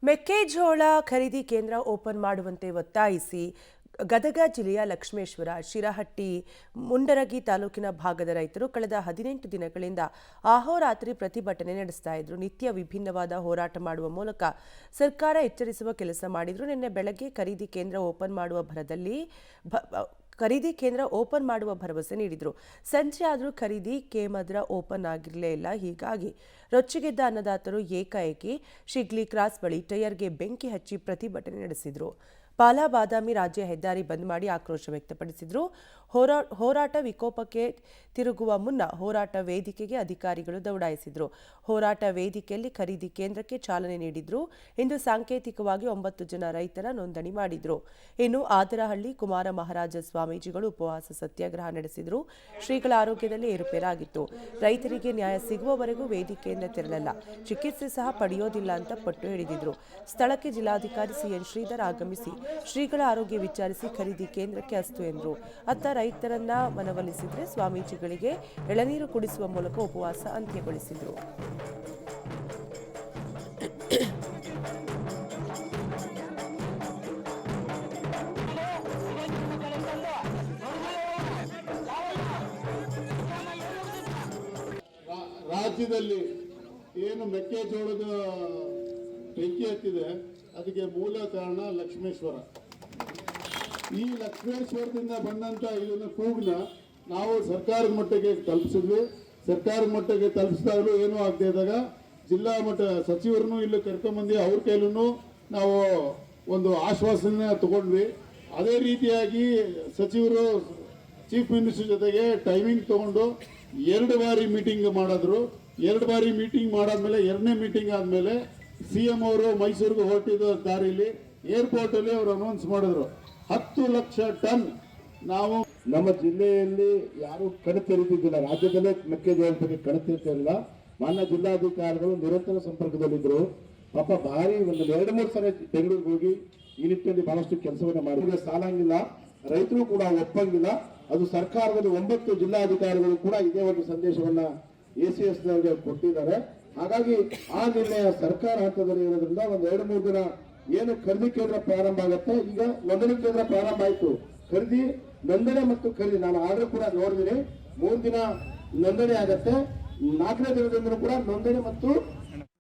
ಮೆಕ್ಕೆಜೋಳ ಖರೀದಿ ಕೇಂದ್ರ ಓಪನ್ ಮಾಡುವಂತೆ ಒತ್ತಾಯಿಸಿ ಗದಗ ಜಿಲ್ಲೆಯ ಲಕ್ಷ್ಮೇಶ್ವರ, ಶಿರಹಟ್ಟಿ, ಮುಂಡರಗಿ ತಾಲೂಕಿನ ಭಾಗದ ರೈತರು ಕಳೆದ 18 ದಿನಗಳಿಂದ ಅಹೋರಾತ್ರಿ ಪ್ರತಿಭಟನೆ ನಡೆಸ್ತಾ ಇದ್ರು. ನಿತ್ಯ ವಿಭಿನ್ನವಾದ ಹೋರಾಟ ಮಾಡುವ ಮೂಲಕ ಸರ್ಕಾರ ಎಚ್ಚರಿಸುವ ಕೆಲಸ ಮಾಡಿದ್ರು. ನಿನ್ನೆ ಬೆಳಗ್ಗೆ ಖರೀದಿ ಕೇಂದ್ರ ಓಪನ್ ಮಾಡುವ ಭರವಸೆ ನೀಡಿದ್ರು. ಸಂಜೆ ಆದರೂ ಖರೀದಿ ಕೇಂದ್ರ ಓಪನ್ ಆಗಿರಲೇ ಇಲ್ಲ. ಹೀಗಾಗಿ ರೊಚ್ಚಿಗೆದ್ದ ಅನ್ನದಾತರು ಏಕಾಏಕಿ ಶಿಗ್ಲಿ ಕ್ರಾಸ್ ಬಳಿ ಟೈರ್ಗೆ ಬೆಂಕಿ ಹಚ್ಚಿ ಪ್ರತಿಭಟನೆ ನಡೆಸಿದ್ರು. ಪಾಲಾ ಬಾದಾಮಿ ರಾಜ್ಯ ಹೆದ್ದಾರಿ ಬಂದ್ ಮಾಡಿ ಆಕ್ರೋಶ ವ್ಯಕ್ತಪಡಿಸಿದ್ರು. ಹೋರಾಟ ವಿಕೋಪಕ್ಕೆ ತಿರುಗುವ ಮುನ್ನ ಹೋರಾಟ ವೇದಿಕೆಗೆ ಅಧಿಕಾರಿಗಳು ದೌಡಾಯಿಸಿದ್ರು. ಹೋರಾಟ ವೇದಿಕೆಯಲ್ಲಿ ಖರೀದಿ ಕೇಂದ್ರಕ್ಕೆ ಚಾಲನೆ ನೀಡಿದ್ರು. ಇಂದು ಸಾಂಕೇತಿಕವಾಗಿ 9 ಜನ ರೈತರ ನೋಂದಣಿ ಮಾಡಿದ್ರು. ಇನ್ನು ಆದರಹಳ್ಳಿ ಕುಮಾರ ಮಹಾರಾಜ ಸ್ವಾಮೀಜಿಗಳು ಉಪವಾಸ ಸತ್ಯಾಗ್ರಹ ನಡೆಸಿದ್ರು. ಶ್ರೀಗಳ ಆರೋಗ್ಯದಲ್ಲಿ ಏರುಪೇರಾಗಿತ್ತು. ರೈತರಿಗೆ ನ್ಯಾಯ ಸಿಗುವವರೆಗೂ ವೇದಿಕೆಯಿಂದ ತೆರಳಲ್ಲ, ಚಿಕಿತ್ಸೆ ಸಹ ಪಡೆಯೋದಿಲ್ಲ ಅಂತ ಪಟ್ಟು ಹಿಡಿದಿದ್ರು. ಸ್ಥಳಕ್ಕೆ ಜಿಲ್ಲಾಧಿಕಾರಿ ಸಿಎನ್ ಶ್ರೀಧರ್ ಆಗಮಿಸಿ ಶ್ರೀಗಳ ಆರೋಗ್ಯ ವಿಚಾರಿಸಿ ಖರೀದಿ ಕೇಂದ್ರಕ್ಕೆ ಅಸ್ತು ಎಂದರು. ಅತ್ತ ರೈತರನ್ನ ಮನವೊಲಿಸಿದ್ರೆ ಸ್ವಾಮೀಜಿಗಳಿಗೆ ಎಳನೀರು ಕುಡಿಸುವ ಮೂಲಕ ಉಪವಾಸ ಅಂತ್ಯಗೊಳಿಸಿದರು. ರಾಜ್ಯದಲ್ಲಿ ಏನು ಮೆಕ್ಕೆಜೋಳದ ಬೆಂಕಿ ಹತ್ತಿದೆ ಅದಕ್ಕೆ ಮೂಲ ಕಾರಣ ಲಕ್ಷ್ಮೇಶ್ವರ. ಈ ಲಕ್ಷ್ಮೇಶ್ವರದಿಂದ ಬಂದಂತ ಇದನ್ನ ಕೂಗನ್ನ ನಾವು ಸರ್ಕಾರದ ಮಟ್ಟಕ್ಕೆ ತಲುಪಿಸಿದ್ವಿ. ಸರ್ಕಾರದ ಮಟ್ಟಕ್ಕೆ ತಲುಪಿಸಿದಾಗಲೂ ಏನೂ ಆಗದೆ ಇದ್ದಾಗ ಜಿಲ್ಲಾ ಮಟ್ಟ ಸಚಿವರನ್ನು ಇಲ್ಲಿ ಕರ್ಕೊಂಡ್ಬಂದು ಅವ್ರ ಕೈಲೂ ನಾವು ಒಂದು ಆಶ್ವಾಸನೆ ತಗೊಂಡ್ವಿ. ಅದೇ ರೀತಿಯಾಗಿ ಸಚಿವರು ಚೀಫ್ ಮಿನಿಸ್ಟರ್ ಜೊತೆಗೆ ಟೈಮಿಂಗ್ ತಗೊಂಡು 2 ಬಾರಿ ಮೀಟಿಂಗ್ ಮಾಡಿದ್ರು. 2 ಬಾರಿ ಮೀಟಿಂಗ್ ಮಾಡಾದ್ಮೇಲೆ 2ನೇ ಮೀಟಿಂಗ್ ಆದಮೇಲೆ CM ಅವರು ಮೈಸೂರಿಗೆ ಹೊರಟಿದ್ದ ದಾರಿಲಿ ಏರ್ಪೋರ್ಟ್ ಅಲ್ಲಿ ಅವರು ಅನೌನ್ಸ್ ಮಾಡಿದ್ರು 10 ಲಕ್ಷ ಟನ್. ನಾವು ನಮ್ಮ ಜಿಲ್ಲೆಯಲ್ಲಿ ಯಾರು ಕಣತೆರಿತಿದ್ದಿಲ್ಲ, ರಾಜ್ಯದಲ್ಲೇ ಮೆಕ್ಕೆಜೋಳದ ಬಗ್ಗೆ ಕಣತೆರಿತಿಲ್ಲ. ಮಾನ್ಯ ಜಿಲ್ಲಾಧಿಕಾರಿಗಳು ನಿರಂತರ ಸಂಪರ್ಕದಲ್ಲಿದ್ದರು. ಪಾಪ ಭಾರಿ ಒಂದು 2-3 ಸಲ ಬೆಂಗಳೂರಿಗೆ ಹೋಗಿ ಈ ನಿಟ್ಟಿನಲ್ಲಿ ಬಹಳಷ್ಟು ಕೆಲಸವನ್ನು ಮಾಡಿದ್ರೆ ಸಾಲಂಗಿಲ್ಲ, ರೈತರು ಕೂಡ ಒಪ್ಪಂಗಿಲ್ಲ. ಅದು ಸರ್ಕಾರದಲ್ಲಿ 9 ಜಿಲ್ಲಾಧಿಕಾರಿಗಳು ಕೂಡ ಇದೇ ಒಂದು ಸಂದೇಶವನ್ನ ACS ನವರಿಗೆ ಕೊಟ್ಟಿದ್ದಾರೆ. ಹಾಗಾಗಿ ಆ ನಿರ್ಣಯ ಸರ್ಕಾರ ಹಂತದಲ್ಲಿ ಇರೋದ್ರಿಂದ ಒಂದು 2-3 ದಿನ ಏನು ಖರೀದಿ ಕೇಂದ್ರ ಪ್ರಾರಂಭ ಆಗುತ್ತೆ. ಈಗ ನೋಂದಣಿ ಕೇಂದ್ರ ಪ್ರಾರಂಭ ಆಯಿತು. ಖರೀದಿ ನೋಂದಣಿ ಮತ್ತು ಖರೀದಿ ನಾನು ಆರ್ಡರ್ ಕೂಡ ನೋಡಿದ್ದೀನಿ. 3 ದಿನ ನೋಂದಣಿ ಆಗತ್ತೆ. 4ನೇ ದಿನದಿಂದ ಕೂಡ ನೋಂದಣಿ ಮತ್ತು